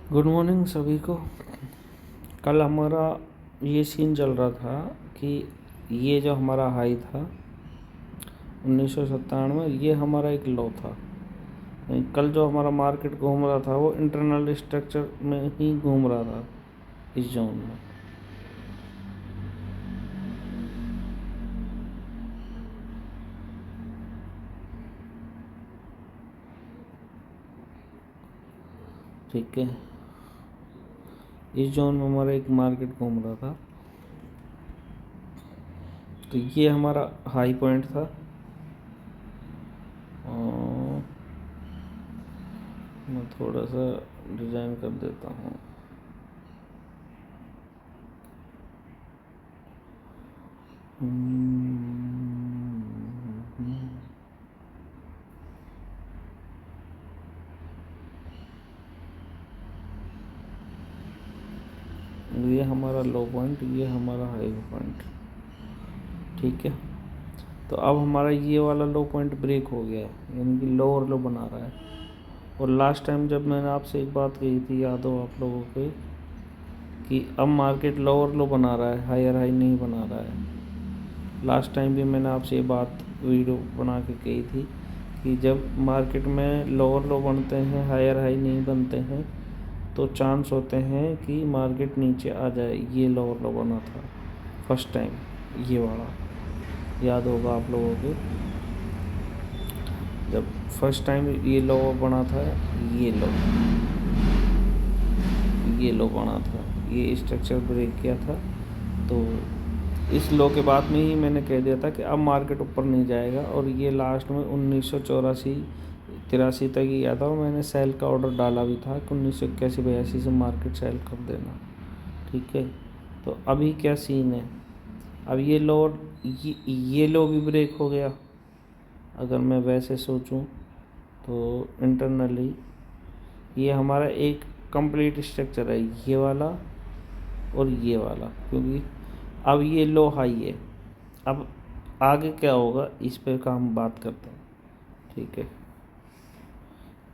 Good morning सभी को। कल हमारा ये सीन चल रहा था कि ये जो हमारा हाई था 1997, ये हमारा एक लो था। कल जो हमारा मार्केट घूम रहा था वो इंटरनल स्ट्रक्चर में ही घूम रहा था इस जोन में। ठीक है, इस जोन में हमारा एक मार्केट घूम रहा था। तो ये हमारा हाई पॉइंट था। मैं थोड़ा सा डिज़ाइन कर देता हूँ। ये हमारा लो पॉइंट, ये हमारा हाई पॉइंट। ठीक है, तो अब हमारा ये वाला लो पॉइंट ब्रेक हो गया है, यानी कि लो और लो बना रहा है। और लास्ट टाइम जब मैंने आपसे एक बात कही थी, याद हो आप लोगों के, कि अब मार्केट लो और लो बना रहा है, हायर हाई नहीं बना रहा है। लास्ट टाइम भी मैंने आपसे ये बात वीडियो बना के कही थी कि जब मार्केट में लो और लो बनते हैं, हायर हाई नहीं बनते हैं, तो चांस होते हैं कि मार्केट नीचे आ जाए। ये लो और लो बना था फर्स्ट टाइम, ये वाला याद होगा आप लोगों को। जब फर्स्ट टाइम ये लो बना था, ये लो बना था, ये स्ट्रक्चर ब्रेक किया था। तो इस लो के बाद में ही मैंने कह दिया था कि अब मार्केट ऊपर नहीं जाएगा। और ये लास्ट में 1984-83 तक ही गया था, और मैंने सेल का ऑर्डर डाला भी था कि 1981-82 से मार्केट सेल कर देना। ठीक है, तो अभी क्या सीन है, अब ये लो भी ब्रेक हो गया। अगर मैं वैसे सोचूं तो इंटरनली ये हमारा एक कंप्लीट स्ट्रक्चर है, ये वाला और ये वाला, क्योंकि अब ये लो हाई है। अब आगे क्या होगा इस पर का हम बात करते हैं। ठीक है,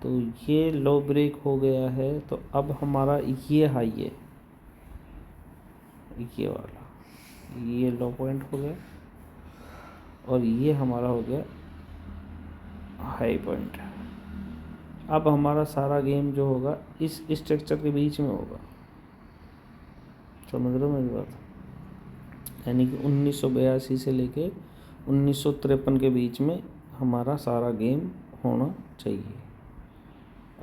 तो ये लो ब्रेक हो गया है, तो अब हमारा ये हाई है, ये वाला, ये लो पॉइंट हो गया, और ये हमारा हो गया हाई पॉइंट। अब हमारा सारा गेम जो होगा इस स्ट्रक्चर के बीच में होगा। समझ रहे हो मेरी बात? यानी कि 1982 से लेके 1953 के बीच में हमारा सारा गेम होना चाहिए।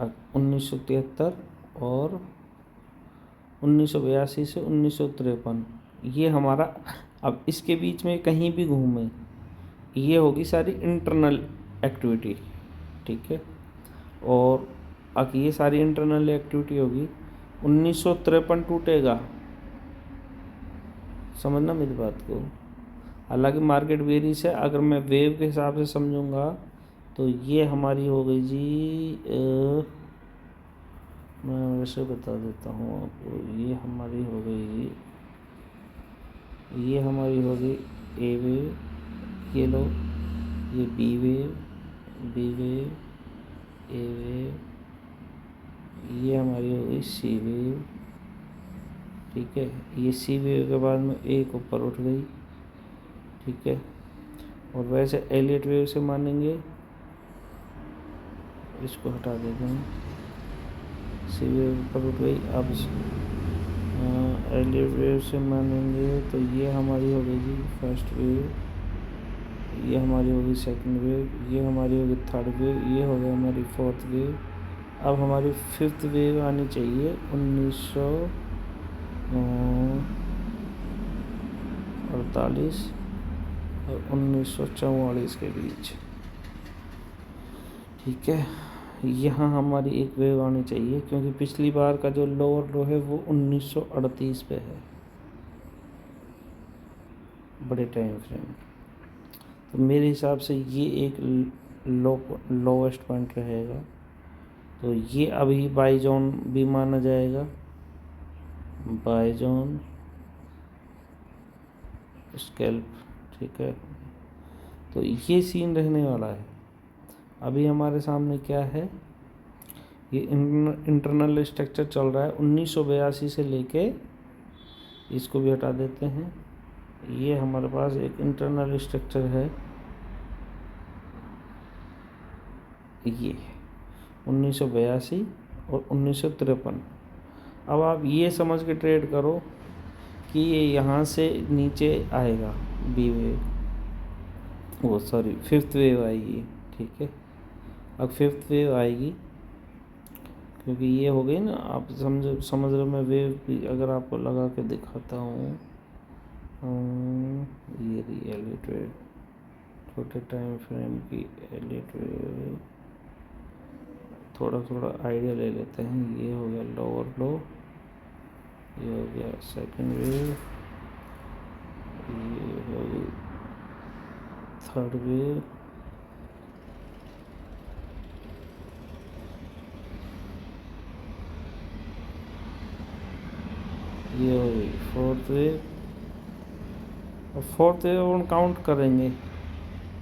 अब 1973 और 1982 से 1953 ये हमारा, अब इसके बीच में कहीं भी घूमे, ये होगी सारी इंटरनल एक्टिविटी। ठीक है, और अब ये सारी इंटरनल एक्टिविटी होगी। 1953 टूटेगा, समझना मेरी बात को। हालांकि मार्केट वेरीज है, अगर मैं वेव के हिसाब से समझूंगा तो ये हमारी हो गई जी, मैं वैसे बता देता हूँ आपको। ये हमारी हो गई, ये हमारी हो गई ए वेव, ये लो, ये बी वेव, ए वेव, ये हमारी हो गई सी वेव। ठीक है, ये सी वेव के बाद में एक ऊपर उठ गई। ठीक है, और वैसे एलियट वेव से मानेंगे, इसको हटा देते हैं, सी वेव ऊपर उठ गई। अब एलियट वेव से मानेंगे तो ये हमारी हो गई जी फर्स्ट वेव, ये हमारी होगी सेकंड वेव, ये हमारी होगी थर्ड वेव, ये हो गई हमारी फोर्थ वेव। अब हमारी फिफ्थ वेव आनी चाहिए 1948 और 1944 के बीच। ठीक है, यहाँ हमारी एक वेव आनी चाहिए, क्योंकि पिछली बार का जो लोअर लो है वो 1938 पे है, बड़े टाइम फ्रेम। तो मेरे हिसाब से ये एक लोवेस्ट पॉइंट रहेगा। तो ये अभी बाई जोन भी माना जाएगा, बाई जोन स्कैल्प। ठीक है, तो ये सीन रहने वाला है। अभी हमारे सामने क्या है, ये इंटरनल स्ट्रक्चर चल रहा है 1982 से लेके, इसको भी हटा देते हैं। ये हमारे पास एक इंटरनल स्ट्रक्चर है, ये 1982 और 1953। अब आप ये समझ के ट्रेड करो कि ये यहाँ से नीचे आएगा, बी वेव, वो सॉरी फिफ्थ वेव आएगी, ठीक है। अब फिफ्थ वेव आएगी, क्योंकि ये हो गई ना, आप समझ रहे हो। मैं वेव भी अगर आपको लगा के दिखाता हूँ, ये एलिट वेव, छोटे टाइम फ्रेम की एलिट वेव, थोड़ा थोड़ा आइडिया ले लेते हैं। ये हो गया लोअर लो, ये हो गया सेकंड वेव, ये हो गई थर्ड वेव, ये हो गई फोर्थ वेव, और फोर्थ वेव हम काउंट करेंगे,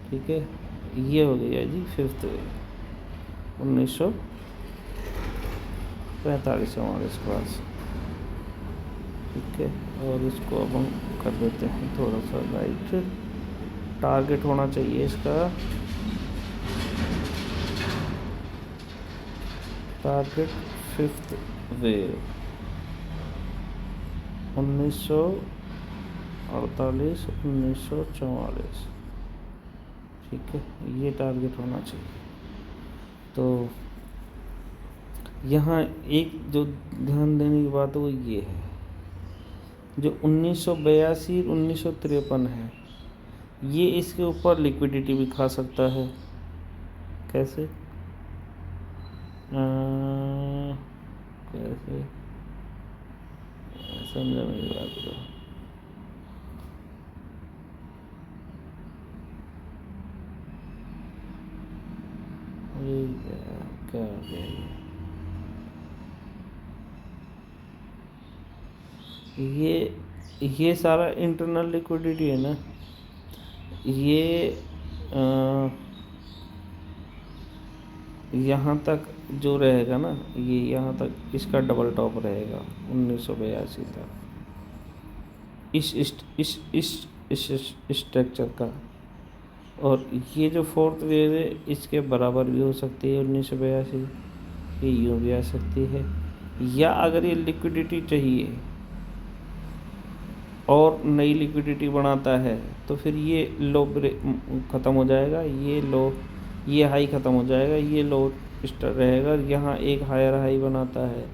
ठीक है। ये हो गई है जी फिफ्थ वेव 1945 हमारे पास, ठीक है। और इसको अब हम कर देते हैं थोड़ा सा राइट, टारगेट होना चाहिए इसका, टारगेट फिफ्थ वेव 1948 1944, ठीक है। ये टारगेट होना चाहिए। तो यहाँ एक जो ध्यान देने की बात है वो ये है, जो 1982 1953 है, ये इसके ऊपर लिक्विडिटी भी खा सकता है। कैसे कैसे समझा मेरी बात को। ये क्या हो गया ये सारा इंटरनल लिक्विडिटी है ना, ये यहाँ तक जो रहेगा ना, ये यहाँ तक इसका डबल टॉप रहेगा 1982 तक, इस स्ट्रक्चर का। और ये जो फोर्थ वेव है इसके बराबर भी हो सकती है 1982, ये यूँ भी आ सकती है। या अगर ये लिक्विडिटी चाहिए और नई लिक्विडिटी बनाता है तो फिर ये लो ख़त्म हो जाएगा, ये लो, ये हाई ख़त्म हो जाएगा, ये लो स्टार्ट रहेगा। यहाँ एक हायर हाई बनाता है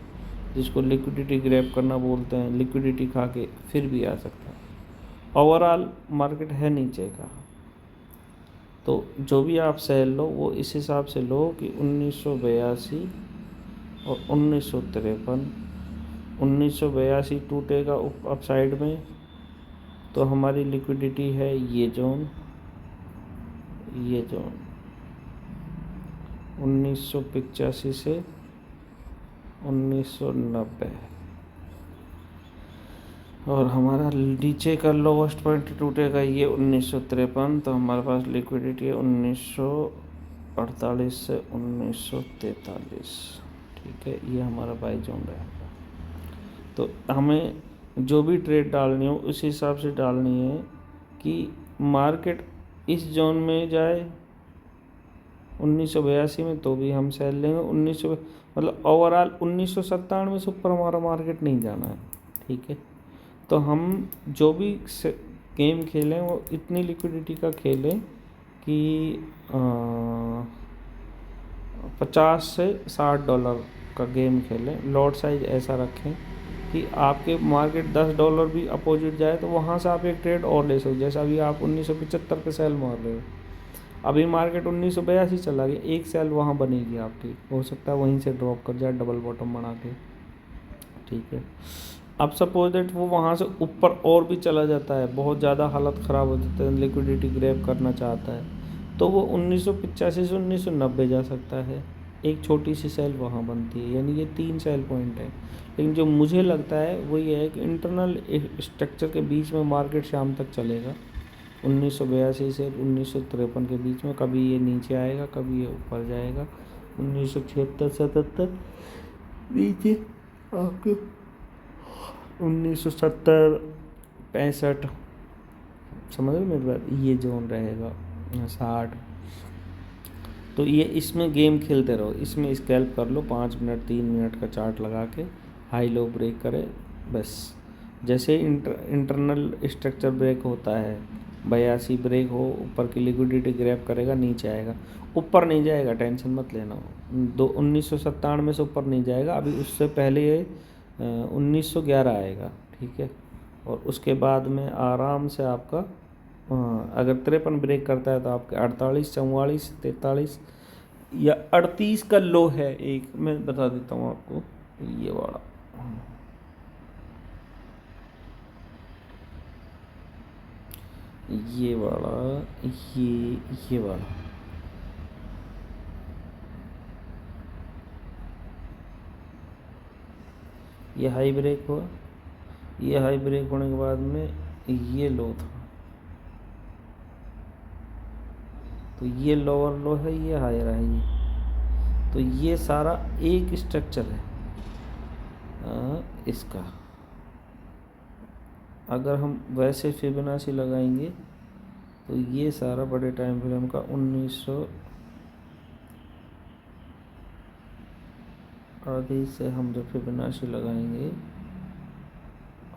जिसको लिक्विडिटी ग्रैब करना बोलते हैं, लिक्विडिटी खा के फिर भी आ सकता है। ओवरऑल मार्केट है नीचे का, तो जो भी आप सेल लो वो इस हिसाब से लो कि 1982 और 1953, 1982 टूटेगा अप साइड में तो हमारी लिक्विडिटी है ये जोन 1985 से 1990, और हमारा नीचे का लोवेस्ट पॉइंट टूटेगा ये 1953, तो हमारे पास लिक्विडिटी है 1948 से 1943, ठीक है। ये हमारा बाई जोन रहेगा। तो हमें जो भी ट्रेड डालनी हो उस हिसाब से डालनी है कि मार्केट इस जोन में जाए 1982 में तो भी हम सेल लेंगे, 1900 मतलब ओवरऑल 1997 से ऊपर हमारा मार्केट नहीं जाना है, ठीक है। तो हम जो भी गेम खेलें वो इतनी लिक्विडिटी का खेलें कि 50 से $60 का गेम खेलें। लॉट साइज ऐसा रखें कि आपके मार्केट $10 भी अपोजिट जाए तो वहाँ से आप एक ट्रेड और ले सकते। जैसा अभी आप 1975 पे सेल मार रहे हो, अभी मार्केट 1982 चला गया, एक सेल वहाँ बनेगी आपकी, हो सकता है वहीं से ड्रॉप कर जाए डबल बॉटम बना के, ठीक है। अब सपोज दैट वो वहाँ से ऊपर और भी चला जाता है, बहुत ज़्यादा हालत ख़राब हो जाता है, लिक्विडिटी ग्रैब करना चाहता है, तो वो 1985 से 1990 जा सकता है। एक छोटी सी सेल वहाँ बनती है, यानी ये 3 सेल पॉइंट है। लेकिन जो मुझे लगता है वो ये है कि इंटरनल स्ट्रक्चर के बीच में मार्केट शाम तक चलेगा, 1982 से 1953 के बीच में। कभी ये नीचे आएगा, कभी ये ऊपर जाएगा, 1976 77, नीचे आपके 1970 65, समझ रहे मेरी बात, ये जोन रहेगा 60। तो ये इसमें गेम खेलते रहो, इसमें स्कैल्प कर लो 5 मिनट 3 मिनट का चार्ट लगा के, हाई लो ब्रेक करे बस। जैसे इंटरनल स्ट्रक्चर ब्रेक होता है, 82 ब्रेक हो, ऊपर की लिक्विडिटी ग्रैब करेगा, नीचे आएगा, ऊपर नहीं जाएगा, टेंशन मत लेना। 1997 से ऊपर नहीं जाएगा, अभी उससे पहले ये 1911 आएगा, ठीक है। और उसके बाद में आराम से आपका अगर 53 ब्रेक करता है तो आपके 48 44 43 या 38 का लो है एक, मैं बता देता हूँ आपको, ये वाला ये वाला ये वाला ये हाई ब्रेक हुआ, ये हाई ब्रेक होने के बाद में ये लो था, तो ये लोअर लो है, ये हायर है, ये तो ये सारा एक स्ट्रक्चर है इसका। अगर हम वैसे फिबोनाची लगाएंगे तो ये सारा बड़े टाइम फ्रेम का 1938 से हम जब फिबोनाची लगाएंगे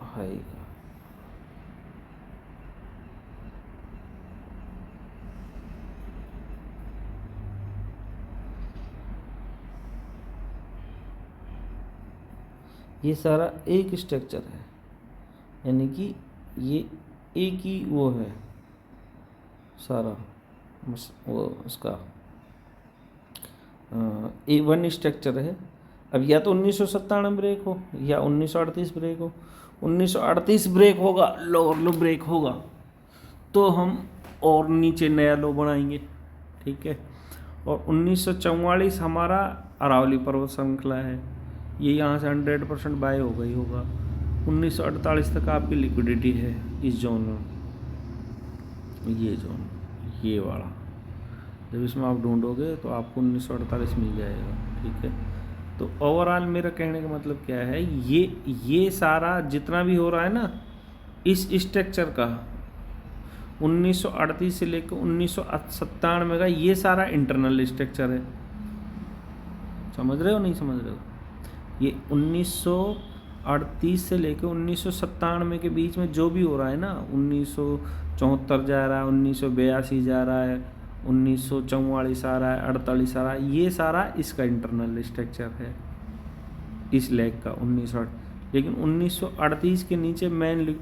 हाई का, ये सारा एक स्ट्रक्चर है, यानी कि ये एक ही वो है सारा वो उसका A1 स्ट्रक्चर है। अब या तो 1997 ब्रेक हो या 1938 ब्रेक हो। 1938 ब्रेक होगा, लोअर लो ब्रेक होगा तो हम और नीचे नया लो बनाएंगे, ठीक है। और 1944 हमारा अरावली पर्वत श्रृंखला है, ये यहाँ से 100% बाय होगा ही होगा। 1948 तक आपकी लिक्विडिटी है इस जोन में, ये जोन ये वाला, जब इसमें आप ढूंढोगे तो आपको 1948 मिल जाएगा, ठीक है। तो ओवरऑल मेरा कहने का मतलब क्या है, ये सारा जितना भी हो रहा है ना इस स्ट्रक्चर का 1938 से लेकर 1997 का, ये सारा इंटरनल स्ट्रक्चर है। समझ रहे हो नहीं समझ रहे हो? ये 1938 से लेकर 1997 के बीच में जो भी हो रहा है ना, 1974 जा रहा है, 1982 जा रहा है, 1944 आ रहा है, 48 आ रहा है, ये सारा इसका इंटरनल स्ट्रक्चर है इस लेग का 1908। लेकिन 1938 के नीचे मेन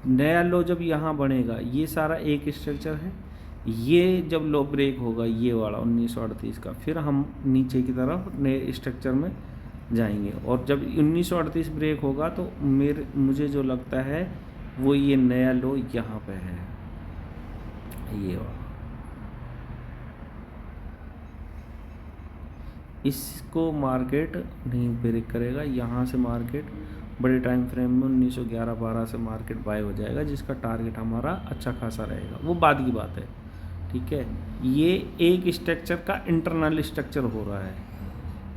नया लो जब यहाँ बनेगा, ये सारा एक स्ट्रक्चर है। ये जब लो ब्रेक होगा ये वाला 1938 का, फिर हम नीचे की तरफ नए स्ट्रक्चर में जाएंगे। और जब 1938 ब्रेक होगा तो मुझे जो लगता है वो ये नया लो यहाँ पे है, ये वाला। इसको मार्केट नहीं ब्रेक करेगा, यहाँ से मार्केट बड़े टाइम फ्रेम में 1911-12 से मार्केट बाय हो जाएगा, जिसका टारगेट हमारा अच्छा खासा रहेगा, वो बाद की बात है, ठीक है। ये एक स्ट्रक्चर का इंटरनल स्ट्रक्चर हो रहा है,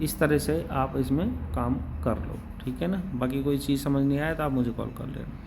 इस तरह से आप इसमें काम कर लो, ठीक है ना। बाकी कोई चीज़ समझ नहीं आया तो आप मुझे कॉल कर लेना।